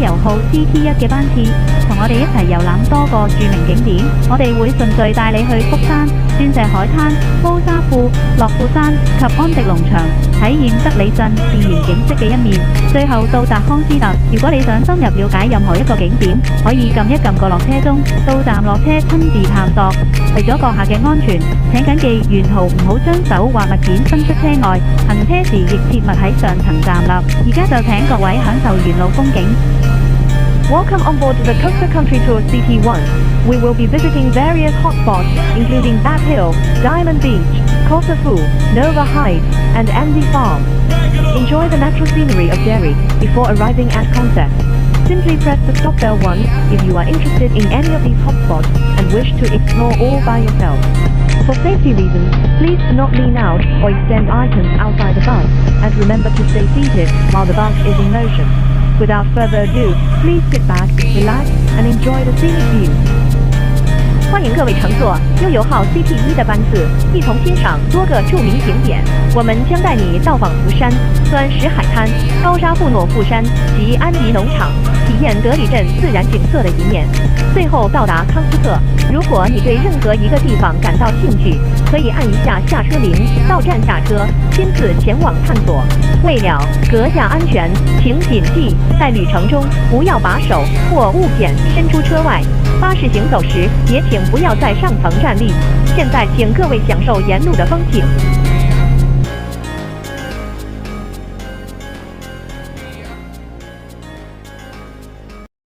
遊號 CT1 嘅班次，同我哋一齊遊覽多個著名景點。我哋會順序帶你去福山、鑽石海灘、高沙庫、樂富山及安迪農場，體驗德里鎮自然景色嘅一面。最後到達康斯特。如果你想深入了解任何一個景點，可以撳一撳個落車鐘，到站落車親自探索。為咗閣下嘅安全，請謹記沿途唔好將手或物件伸出車外，行車時亦切勿喺上層站立。而家就請各位享受沿路風景。Welcome on board the Costa Country Tour CT1. We will be visiting various hotspots, including Bat Hill, Diamond Beach, Kosa Fu, Nova Heights, and Andy Farm. Enjoy the natural scenery of Derry before arriving at Concept. Simply press the stop bell once if you are interested in any of these hotspots and wish to explore all by yourself. For safety reasons, please do not lean out or extend items outside the bus, and remember to stay seated while the bus is in motion. Without further ado, please sit back, relax, and enjoy the scenic view. 欢迎各位乘坐悠游号 CT1 的班次，一同欣赏多个著名景点。我们将带你到访福山、钻石海滩、高沙布诺富山及安迪农场，体验德里镇自然景色的一面。最后到达康斯特。如果你对任何一个地方感到兴趣，可以按一下下车铃，到站下车，亲自前往探索。为了阁下安全，请谨记在旅程中不要把手或物件伸出车外。巴士行走时，也请不要在上层站立。现在，请各位享受沿路的风景。